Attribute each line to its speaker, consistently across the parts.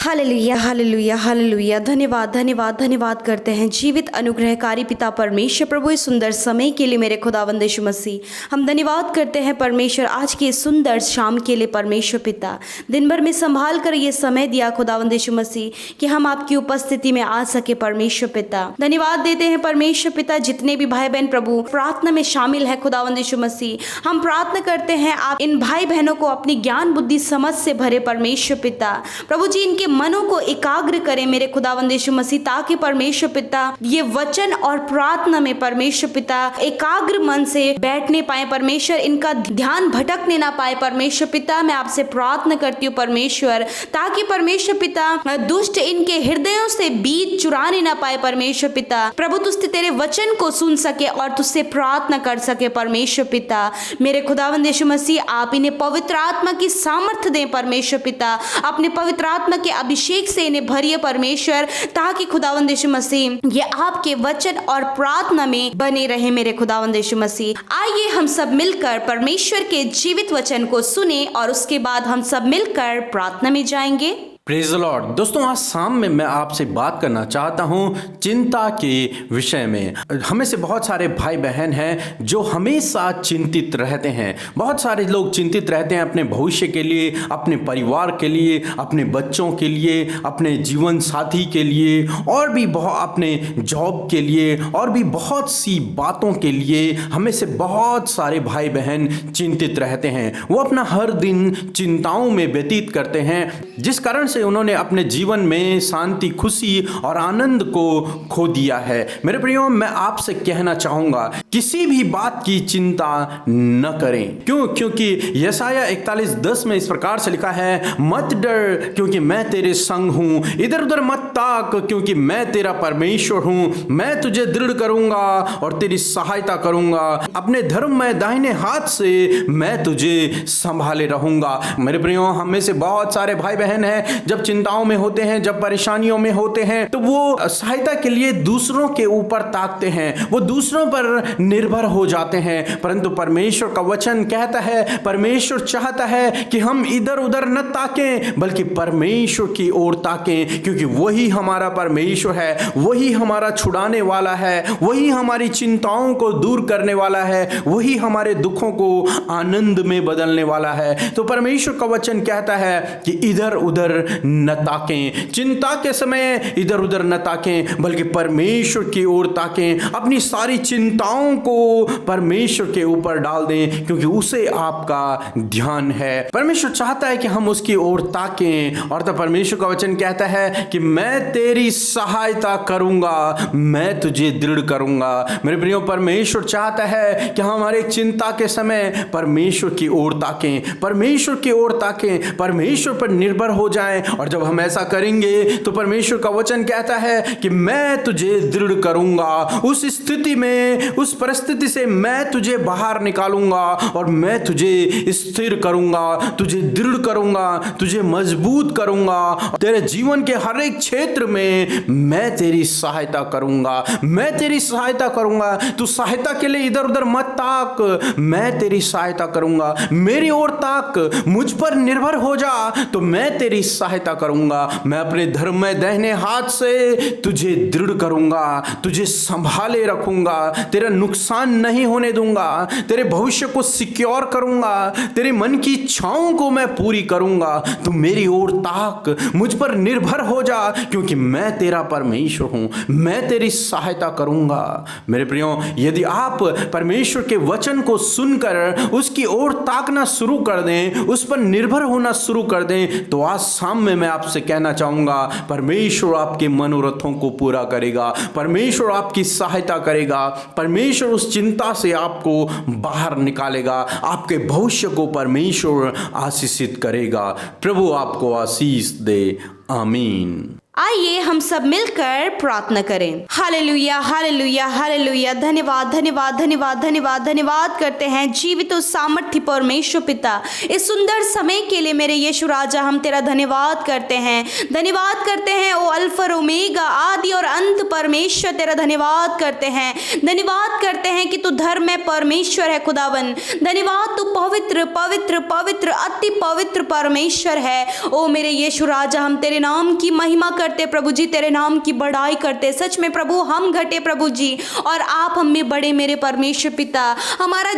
Speaker 1: Hallelujah hallelujah hallelujah. धन्यवाद धन्यवाद धन्यवाद करते हैं जीवित अनुग्रहकारी पिता परमेश्वर प्रभु इस सुंदर समय के लिए मेरे खुदावंद यीशु मसीह। हम धन्यवाद करते हैं परमेश्वर आज की इस सुंदर शाम के लिए परमेश्वर पिता। दिन भर में संभाल कर ये समय दिया खुदावंद यीशु मसीह कि हम आपकी उपस्थिति में आ सके परमेश्वर पिता। धन्यवाद देते हैं परमेश्वर पिता जितने भी भाई बहन प्रभु प्रार्थना में शामिल है खुदावंद यीशु मसीह। हम प्रार्थना करते हैं आप इन भाई बहनों को अपनी ज्ञान बुद्धि समझ से भरे परमेश्वर पिता। प्रभु जी इनके मनों को एकाग्र करें मेरे खुदावंद यीशु मसीह, ताकि परमेश्वर पिता ये वचन और प्रार्थना में परमेश्वर पिता एकाग्र मन से बैठने पाए परमेश्वर, इनका ध्यान भटकने ना पाए परमेश्वर पिता। मैं आपसे प्रार्थना करती हूँ परमेश्वर, ताकि परमेश्वर पिता दुष्ट इनके हृदयों से बीज चुराने ना पाए परमेश्वर पिता। प्रभु तुझसे तेरे वचन को सुन सके और तुझसे प्रार्थना कर सके परमेश्वर पिता। मेरे खुदावंद यीशु मसीह आप इन्हें पवित्र आत्मा की सामर्थ्य दें परमेश्वर पिता, अपने पवित्र आत्मा के अभिषेक से इन्हें भरिए परमेश्वर, ताकि खुदावंद यीशु मसीह ये आपके वचन और प्रार्थना में बने रहे मेरे खुदावंद यीशु मसीह। आइए हम सब मिलकर परमेश्वर के जीवित वचन को सुने और उसके बाद हम सब मिलकर प्रार्थना में जाएंगे।
Speaker 2: Praise the Lord. दोस्तों आज शाम में मैं आपसे बात करना चाहता हूं चिंता के विषय में। हमें से बहुत सारे भाई बहन हैं जो हमेशा चिंतित रहते हैं। बहुत सारे लोग चिंतित रहते हैं अपने भविष्य के लिए, अपने परिवार के लिए, अपने बच्चों के लिए, अपने जीवन साथी के लिए और भी अपने जॉब के लिए और भी बहुत सी बातों के लिए। हमें से बहुत सारे भाई बहन चिंतित रहते हैं। वो अपना हर दिन चिंताओं में व्यतीत करते हैं, जिस कारण से उन्होंने अपने जीवन में शांति, खुशी और आनंद को खो दिया है। मेरे प्रियो, मैं आपसे कहना चाहूंगा किसी भी बात की चिंता न करें। क्यों? क्योंकि यशाया 41:10 में इस प्रकार से लिखा है, मत डर क्योंकि मैं तेरे संग हूं, इधर उधर मत ताक क्योंकि मैं तेरा परमेश्वर हूं। मैं तुझे दृढ़ करूंगा और तेरी सहायता करूंगा, अपने धर्म में दाहिने हाथ से मैं तुझे संभाले रहूंगा। मेरे प्रियो, हमें से बहुत सारे भाई बहन हैं जब चिंताओं में होते हैं, जब परेशानियों में होते हैं, तो वो सहायता के लिए दूसरों के ऊपर ताकते हैं, वो दूसरों पर निर्भर हो जाते हैं। परंतु परमेश्वर का वचन कहता है, परमेश्वर चाहता है कि हम इधर उधर न ताकें बल्कि परमेश्वर की ओर ताकें, क्योंकि वही हमारा परमेश्वर है, वही हमारा छुड़ाने वाला है, वही हमारी चिंताओं को दूर करने वाला है, वही हमारे दुखों को आनंद में बदलने वाला है। तो परमेश्वर का वचन कहता है कि इधर उधर न ताकें, चिंता के समय इधर उधर न ताकें बल्कि परमेश्वर की ओर ताकें। अपनी सारी चिंताओं को परमेश्वर के ऊपर डाल दें, क्योंकि उसे आपका ध्यान है। परमेश्वर चाहता है कि हम उसकी ओर ताकें। और तब परमेश्वर का वचन कहता है कि मैं तेरी सहायता करूंगा, मैं तुझे दृढ़ करूंगा। मेरे प्रियो, परमेश्वर चाहता है कि हम हमारे चिंता के समय परमेश्वर की ओर ताकें, परमेश्वर की ओर ताकें, परमेश्वर पर निर्भर हो जाएं। और जब हम ऐसा करेंगे तो परमेश्वर का वचन कहता है कि मैं तुझे दृढ़ करूंगा। उस स्थिति में, उस परिस्थिति से मैं तुझे बाहर निकालूंगा और मैं तुझे स्थिर करूंगा, तुझे दृढ़ करूंगा, तुझे मजबूत करूंगा। तेरे जीवन के हर एक क्षेत्र में मैं तेरी सहायता करूंगा, मैं तेरी सहायता करूंगा। तू सहायता के लिए इधर उधर मत ताक, मैं तेरी सहायता करूंगा। मेरी ओर ताक, मुझ पर निर्भर हो जा तो मैं तेरी सहायता करूंगा। मैं अपने धर्म में दाहिने हाथ से तुझे दृढ़ करूंगा, तुझे संभाले रखूंगा, तेरा नुकसान नहीं होने दूंगा, तेरे भविष्य को सिक्योर करूंगा, तेरे मन की इच्छाओं को मैं पूरी करूंगा। तू मेरी ओर ताक, मुझ पर निर्भर हो जा, क्योंकि मैं तेरा परमेश्वर हूं, मैं तेरी सहायता करूंगा। मेरे प्रियो, यदि आप परमेश्वर के वचन को सुनकर उसकी ओर ताकना शुरू कर दें, उस पर निर्भर होना शुरू कर दें, तो आज शाम में मैं आपसे कहना चाहूंगा परमेश्वर आपके मनोरथों को पूरा करेगा, परमेश्वर आपकी सहायता करेगा, परमेश्वर उस चिंता से आपको बाहर निकालेगा, आपके भविष्य को परमेश्वर आशीषित करेगा। प्रभु आपको आशीष दे। आमीन।
Speaker 1: आइए हम सब मिलकर प्रार्थना करें। Hallelujah hallelujah hallelujah. धन्यवाद धन्यवाद धन्यवाद धन्यवाद धन्यवाद करते हैं जीवित और सामर्थ्य परमेश्वर पिता, इस सुंदर समय के लिए मेरे यीशु राजा हम तेरा धन्यवाद करते हैं। धन्यवाद करते हैं ओ अल्फा और ओमेगा, आदि और अंत परमेश्वर, तेरा धन्यवाद करते हैं। धन्यवाद करते हैं कि तू धर्म में परमेश्वर है खुदावन। धन्यवाद, तू पवित्र पवित्र पवित्र अति पवित्र परमेश्वर है। ओ मेरे यीशु राजा हम तेरे नाम की महिमा करते प्रभु जी, तेरे नाम की बड़ाई करते। सच में प्रभु हम घटे प्रभु जी और आप हम में बड़े मेरे परमेश्वर पिता। हमारे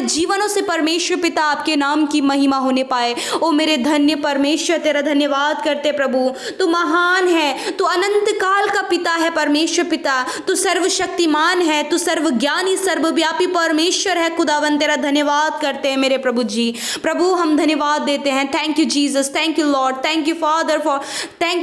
Speaker 1: जीवनों से परमेश्वर पिता आपके नाम की महिमा होने पाए। ओ मेरे धन्य परमेश्वर, तेरा धन्यवाद करते प्रभु। तू महान है, तू अनंत काल का पिता है परमेश्वर पिता। तू सर्वशक्तिमान है, तू सर्वज्ञानी सर्वव्यापी परमेश्वर है खुदावन। तेरा धन्यवाद करते हैं मेरे प्रभु जी। प्रभु हम धन्यवाद देते हैं। Thank you Jesus, thank you lord, thank you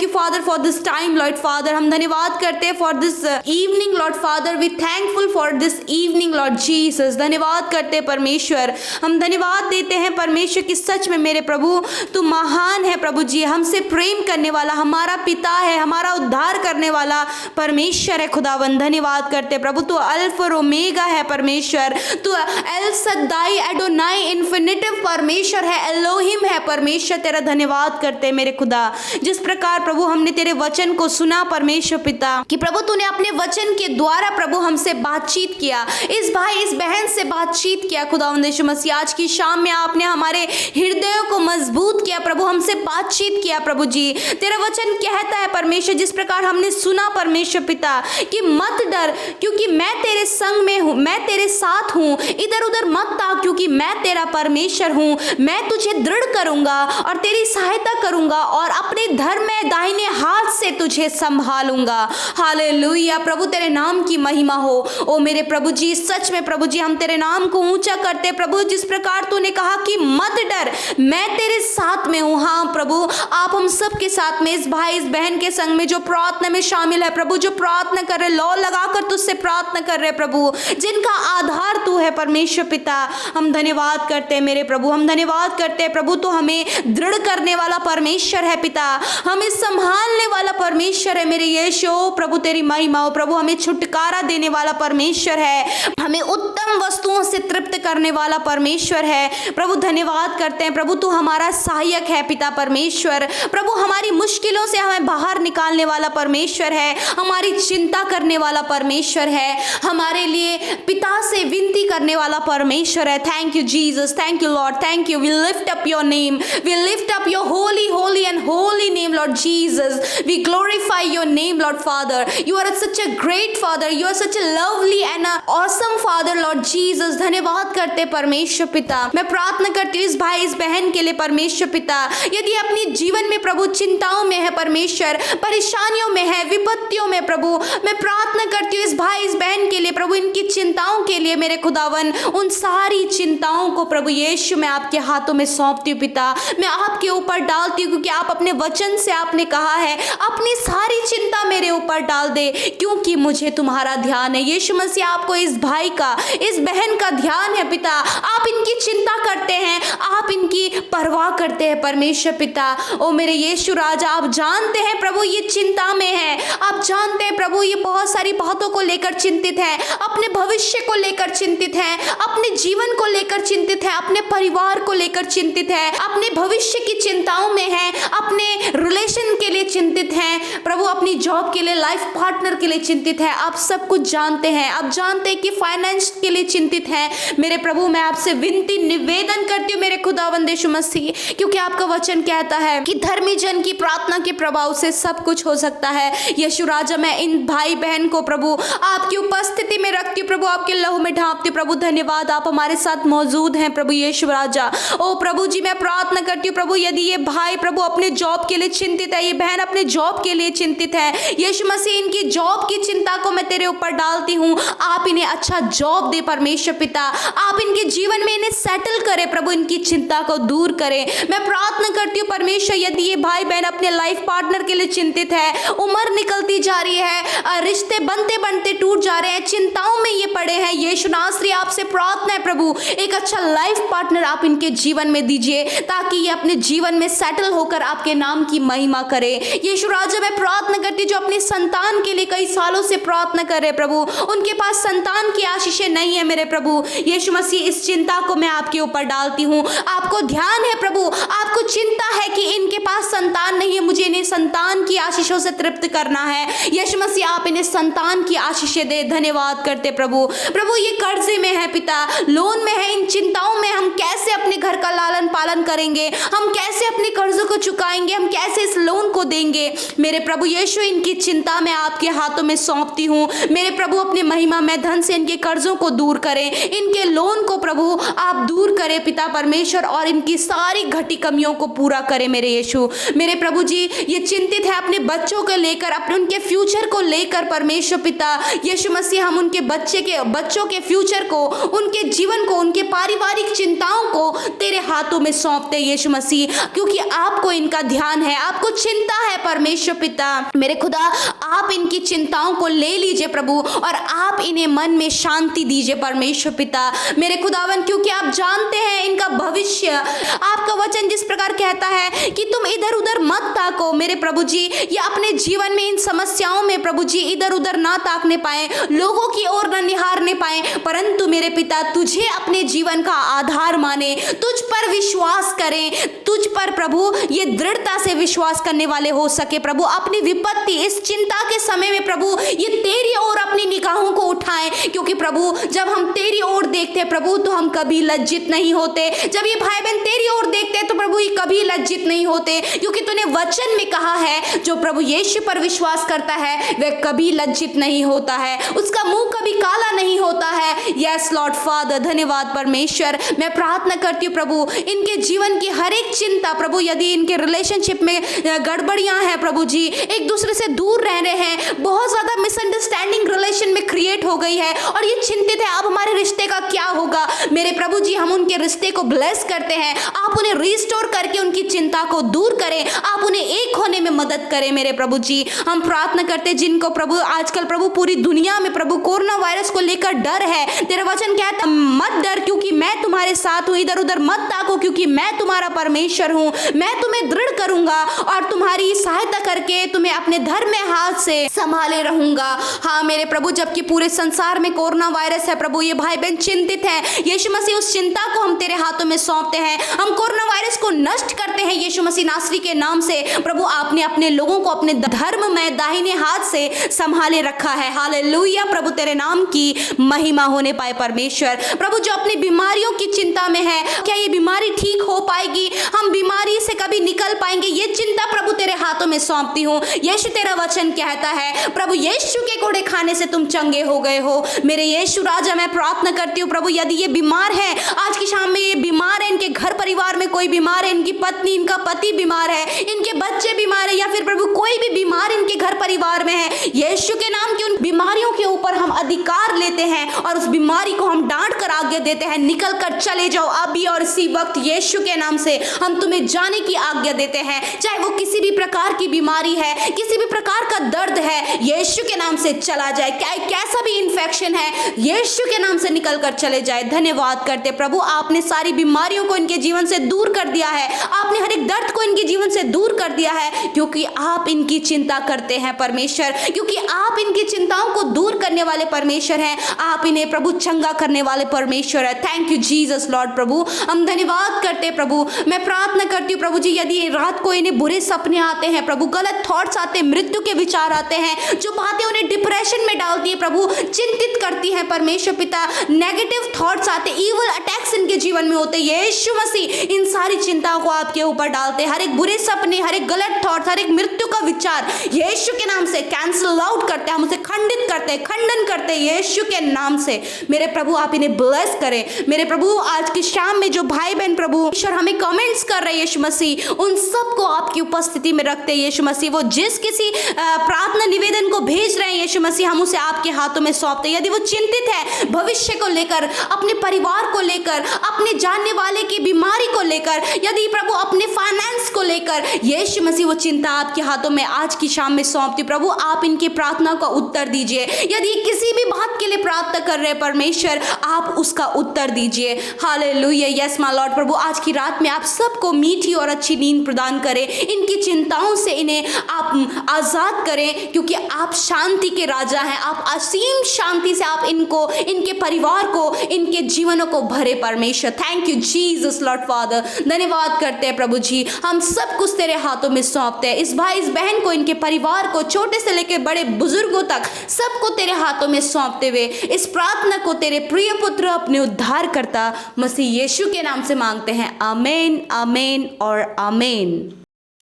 Speaker 1: father for this time lord father. हम धन्यवाद करते हैं for this evening lord father. We thankful for this evening lord Jesus. धन्यवाद करते हैं परमेश्वर। हम धन्यवाद देते हैं परमेश्वर कि सच में मेरे प्रभु तू महान है प्रभु जी। हमसे प्रेम करने वाला हमारा पिता है, हमारा उद्धार करने वाला परमेश्वर है खुदावन। धन्यवाद करते प्रभु, तू अल्फा और ओमेगा है परमेश्वर। तू एल सद्दाई एडोनाई इन्फिनिटिव परमेश्वर है, एलोहिम है परमेश्वर। तेरा धन्यवाद करते मेरे खुदा। जिस प्रकार प्रभु हमने तेरे वचन को सुना परमेश्वर पिता कि प्रभु तूने अपने वचन के द्वारा प्रभु हमसे बातचीत किया, इस भाई इस बहन से बातचीत किया खुदावंद यीशु मसीह। आज की शाम में आपने हमारे हृदयों को मजबूत किया प्रभु, हमसे बातचीत किया प्रभु जी। तेरा वचन कहता है परमेश्वर, जिस प्रकार हमने सुना परमेश्वर पिता कि मत डर क्योंकि मैं तेरे संग में हूँ, मैं तेरे साथ हूँ। इधर उधर मत ताक क्योंकि मैं तेरा परमेश्वर हूँ। मैं तुझे दृढ़ करूंगा और तेरी सहायता करूंगा और अपने धर्म में दाहिने हाथ से तुझे संभालूंगा। हालेलुया प्रभु, तेरे नाम की महिमा हो। ओ मेरे प्रभु जी, सच में प्रभु जी हम तेरे नाम को ऊंचा करते प्रभु। जिस प्रकार तूने कहा कि मत डर, मैं तेरे साथ में हूँ। हाँ प्रभु, आप हम सब के साथ में, इस भाई इस बहन के संग में जो प्रार्थना में शामिल है प्रभु, जो प्रार्थना कर रहे, लौ लगाकर तुझसे प्रार्थना कर रहे प्रभु, जिनका आधार तू है परमेश्वर पिता। हम धन्यवाद करते हैं मेरे प्रभु, हम धन्यवाद करते हैं प्रभु। तो हमें दृढ़ करने वाला परमेश्वर है पिता, हमें संभालने वाला परमेश्वर है मेरे यीशु प्रभु। तेरी महिमा हो प्रभु, हमें छुटकारा देने वाला परमेश्वर है, हमें उत्तम वस्तुओं से तृप्त करने वाला परमेश्वर है प्रभु। धन्यवाद करते हैं प्रभु, तू हमारा सहायक है पिता परमेश्वर। प्रभु हमारी मुश्किलों से हमें बाहर निकालने वाला परमेश्वर है, हमारी चिंता करने वाला परमेश्वर है, हमारे लिए पिता से विनती करने वाला परमेश्वर है। Thank you Jesus, thank you lord, thank you. We lift up your name, we lift up your holy and holy name lord Jesus. We glorify your name lord father. You are such a great father, you are such a lovely and awesome father lord Jesus. धन्यवाद करते परमेश्वर पिता। मैं प्रार्थना करती हूँ इस भाई इस बहन के लिए परमेश्वर पिता, यदि अपने जीवन में प्रभु चिंताओं में है परमेश्वर, परेशानियों में है, विपत्तियों में प्रभु, मैं प्रार्थना करती हूँ इस भाई इस बहन के लिए प्रभु, इनकी चिंताओं के लिए मेरे खुदावन, उन सारी चिंताओं को प्रभु यीशु मैं आपके हाथों में सौंपती हूँ पिता। मैं आपके ऊपर डालती हूँ क्योंकि आप अपने वचन से आपने कहा है अपनी सारी चिंता मेरे ऊपर डाल दे क्योंकि मुझे तुम्हारा ध्यान है। यीशु मसीह आपको इस भाई का इस बहन का ध्यान है पिता, आप इनकी चिंता करते हैं, आप इनकी परवाह करते हैं परमेश्वर पिता। ओ मेरे यीशु राजा, आप जानते हैं प्रभु ये चिंता में है, आप जानते हैं प्रभु ये बहुत सारी बातों को लेकर चिंतित है, अपने भविष्य को लेकर चिंतित है, अपने जीवन को लेकर चिंतित है, अपने परिवार को लेकर चिंतित है, अपने भविष्य की चिंताओं में है, अपने रिलेशन के लिए चिंतित हैं प्रभु, अपनी जॉब के लिए, लाइफ पार्टनर के लिए चिंतित है। आप सब कुछ जानते हैं, आप जानते हैं कि फाइनेंस के लिए चिंतित हैं मेरे प्रभु। मैं आपसे विनती निवेदन करती हूँ मेरे खुदावंद यीशु मसीह, क्योंकि आपका वचन कहता है कि धर्मी जन की प्रार्थना के प्रभाव से सब कुछ हो सकता है। यीशु राजा, मैं इन भाई बहन को प्रभु आपकी उपस्थिति में रखती हूँ प्रभु, आपके लहू में ढांपती हूँ प्रभु। धन्यवाद, आप हमारे साथ मौजूद हैं प्रभु यीशु राजा। ओ प्रभु जी, मैं प्रार्थना करती हूँ प्रभु, यदि ये भाई प्रभु अपने जॉब के लिए चिंतित है, ये बहन अपने जॉब के लिए चिंतित है, यीशु मसीह इनकी जॉब की चिंता को मैं तेरे ऊपर डालती हूँ। आप इन्हें अच्छा जॉब दे परमेश्वर पिता, आप इनके जीवन में इन्हें सेटल करें प्रभु, इनकी चिंता को दूर करें। मैं प्रार्थना करती हूँ परमेश्वर, यदि ये भाई बहन अपने लाइफ पार्टनर के लिए चिंतित है, उम्र निकलती जा रही है, रिश्ते बनते बनते टूट जा रहे हैं, चिंताओं में ये पड़े हैं, यीशु नासरी आपसे प्रार्थना है प्रभु, एक अच्छा लाइफ पार्टनर आप इनके जीवन में दीजिए ताकि ये अपने जीवन में सेटल होकर आपके नाम की महिमा करे। यीशु राजा मैं प्रार्थना करती हूँ जो अपने संतान के लिए कई सालों से प्रार्थना कर रहे प्रभु, उनके पास संतान की आशीषें नहीं है मेरे प्रभु। यीशु मसीह इस चिंता को मैं आपके ऊपर डालती हूँ। आपको ध्यान है प्रभु, आपको चिंता है कि इनके पास संतान नहीं है, मुझे इन्हें संतान की आशीषों से तृप्त करना है। यीशु मसीह आप इन्हें संतान की आशीषें दे। धन्यवाद करते प्रभु। प्रभु ये कर्जे में है पिता, लोन में है, इन चिंताओं में हम कैसे अपने घर का लालन पालन करेंगे, हम कैसे अपने कर्जों को चुकाएंगे, हम कैसे इस लोन को देंगे। मेरे प्रभु यीशु इनकी चिंता मैं आपके हाथों में सौंपती हूँ। मेरे प्रभु अपने महिमा में धन से इनके कर्जों को दूर करें, इनके लोन को प्रभु आप दूर करें पिता परमेश्वर, और इनकी सारी घटी कमियों को पूरा करें मेरे यीशु। मेरे प्रभु जी ये चिंतित है अपने बच्चों को लेकर, अपने उनके फ्यूचर को लेकर परमेश्वर पिता यीशु मसीह, हम उनके बच्चों के फ्यूचर को, उनके जीवन को, उनके पारिवारिक चिंताओं को तेरे हाथों में सौंपते यीशु मसीह, क्योंकि आपको इनका ध्यान है, आपको चिंता है परमेश्वर पिता। मेरे खुदा आप इनकी चिंताओं को ले लीजिए प्रभु, और आप इन्हें मन में शांति दीजिए परमेश्वर पिता मेरे खुदावन, क्योंकि आप जानते हैं इनका भविष्य। आपका वचन जिस प्रकार कहता है कि तुम इधर उधर मत ताको मेरे प्रभु जी, ये अपने जीवन में इन समस्याओं में प्रभु जी इधर उधर ना ताकने पाए, लोगों की ओर न निहारने पाए, परंतु मेरे पिता तुझे अपने जीवन का आधार माने, तुझ पर विश्वास करें, तुझ पर प्रभु ये दृढ़ता से विश्वास करने वाले हो सके प्रभु। अपनी विपत्ति इस चिंता के समय में प्रभु ये तेरी ओर अपनी निगाहों को उठाएं, क्योंकि प्रभु जब हम तेरी ओर देखते हैं प्रभु तो हम कभी लज्जित नहीं होते। जब ये भाई बहन तेरी ओर देखते हैं तो प्रभु ये कभी लज्जित नहीं होते, क्योंकि तूने वचन में कहा है जो प्रभु यीशु पर विश्वास करता है वह कभी लज्जित नहीं होता है, उसका मुंह कभी काला नहीं होता है। यस लॉर्ड फादर, धन्यवाद परमेश्वर। मैं प्रार्थना करती हूँ प्रभु इनके जीवन की हर एक चिंता प्रभु, यदि इनके रिलेशनशिप में गड़बड़ियां हैं प्रभु जी, एक दूसरे से दूर रह रहे हैं, बहुत ज्यादा मिसअंडरस्टैंडिंग रिलेशन में क्रिएट हो गई है और ये चिंतित है अब हमारे रिश्ते का क्या होगा। मेरे प्रभु जी हम उनके रिश्ते को ब्लेस करते हैं, आप उन्हें रिस्टोर करके उनकी चिंता को दूर करें, आप उन्हें एक होने में मदद करें मेरे प्रभु जी। हम प्रार्थना करते हैं जिनको प्रभु आजकल प्रभु पूरी दुनिया में प्रभु कोरोना वायरस को लेकर डर है, तेरा वचन कहता है मत डर क्योंकि मैं तुम्हारे साथ हूँ, इधर उधर मत ताको क्योंकि मैं तुम्हारा परमेश्वर हूँ, मैं तुम्हें दृढ़ करूंगा और तुम्हारी सहायता करके तुम्हें अपने धर्म में हाथ से संभाले रहूंगा। हाँ मेरे प्रभु, जबकि पूरे संसार में कोरोना वायरस है प्रभु, ये भाई बहन चिंतित है, यीशु मसीह उस चिंता को हम तेरे हाथों में सौंपते हैं, हम कोरोना वायरस को नष्ट करते हैं यीशु मसीह नासरी के नाम से। प्रभु आपने अपने लोगों को अपने धर्म में दाहिने हाथ से संभाले रखा है। हालेलुया प्रभु, तेरे नाम की महिमा होने पाए परमेश्वर। प्रभु जो अपनी बीमारियों की चिंता में है, क्या ये बीमारी ठीक हो पाएगी, हम बीमारी से कभी निकल पाएंगे, ये चिंता प्रभु तेरे हाथों में सौंपती हूँ। यीशु तेरा वचन कहता है प्रभु यीशु के कोड़े खाने से तुम चंगे हो गए हो। मेरे यीशु राजा मैं प्रार्थना करती हूँ प्रभु यदि ये बीमार है, आज की शाम में ये बीमार है, इनके घर परिवार में कोई बीमार है, इनकी पत्नी इनका पति बीमार है, इनके बच्चे बीमार है, या फिर प्रभु कोई भी बीमार इनके घर परिवार में है, यीशु के नाम की उन बीमारियों के ऊपर हम अधिकार लेते हैं और उस बीमारी को हम डांट कर आज्ञा देते हैं, निकल कर चले जाओ अभी और इसी वक्त यीशु के नाम से हम तुम्हें जाने की आज्ञा देते हैं। चाहे वो किसी भी प्रकार की बीमारी है, किसी भी प्रकार का दर्द है, यीशु के नाम से चला जाए, कैसा भी इन्फेक्शन है यीशु के नाम से निकल कर चले जाए। धन्यवाद करते प्रभु, आपने सारी बीमारियों को इनके जीवन से दूर कर दिया है, आपने हर एक दर्द को इनके जीवन से दूर कर दिया है, क्योंकि आप इनकी चिंता करते हैं परमेश्वर, क्योंकि आप इनकी चिंताओं को दूर करने वाले परमेश्वर हैं, आप इन्हें प्रभु चंगा करने वाले परमेश्वर है। Thank you Jesus Lord. प्रभु हम धन्यवाद करते प्रभु, मैं प्रार्थना करती हूँ प्रभु जी यदि रात को इन्हें बुरे सपने आते हैं प्रभु, गलत थॉट्स आते हैं, मृत्यु के विचार आते हैं, जो बातें उन्हें डिप्रेशन में डालती है प्रभु, चिंतित करती है परमेश्वर पिता, नेगेटिव थॉट्स आते, इविल अटैक्स इनके जीवन में होते, यीशु मसीह इन सारी चिंताओं को आपके ऊपर डालते, हर एक बुरे सपने, हर एक गलत थॉट्स, हर एक मृत्यु का विचार यीशु के नाम से कैंसिल आउट करते हैं, हम उसे खंडित करते हैं, खंडन करते हैं यीशु के नाम से। मेरे प्रभु आप इन्हें ब्लेस करें। मेरे प्रभु आज की शाम में जो भाई बहन प्रभु ईश्वर हमें कमेंट्स कर रहे हैं यीशु मसीह, उन सबको आपकी उपस्थिति में रखते हैं यीशु मसीह, वो जिस किसी प्रार्थना निवेदन को भेज रहे हैं यीशु मसीह हम उसे आपके हाथों में सौंपते हैं। यदि वो चिंतित है भविष्य को लेकर, अपने परिवार को लेकर, अपने जानने वाले की बीमारी को लेकर, यदि प्रभु अपने फाइनेंस को लेकर, यीशु मसीह वो चिंता आपके हाथों में आज की शाम में सौंपती प्रभु, आप इनकी प्रार्थना का उत्तर दीजिए। यदि किसी भी बात के लिए प्रार्थना कर रहे हैं परमेश्वर, आप उसका उत्तर दीजिए। Hallelujah, yes my lord. प्रभु आज की रात में आप सबको मीठी और अच्छी नींद प्रदान करें, इनकी चिंताओं से इन्हें आप आजाद करें, क्योंकि आप शांति के राजा हैं। आप असीम शांति से आप इनको, इनके परिवार को, इनके जीवनों को भरे परमेश्वर। Thank you Jesus Lord father. धन्यवाद करते हैं प्रभु जी, हम सब कुछ तेरे हाथों में सौंपते हैं। इस भाई इस बहन को, इनके परिवार को, छोटे से लेकर बड़े बुजुर्गों तक सबको तेरे हाथों में सौंपते हुए इस प्रार्थना को तेरे प्रिय पुत्र अपने उद्धारकर्ता मसीह यीशु के नाम से मांगते हैं। आमीन, आमीन और आमीन।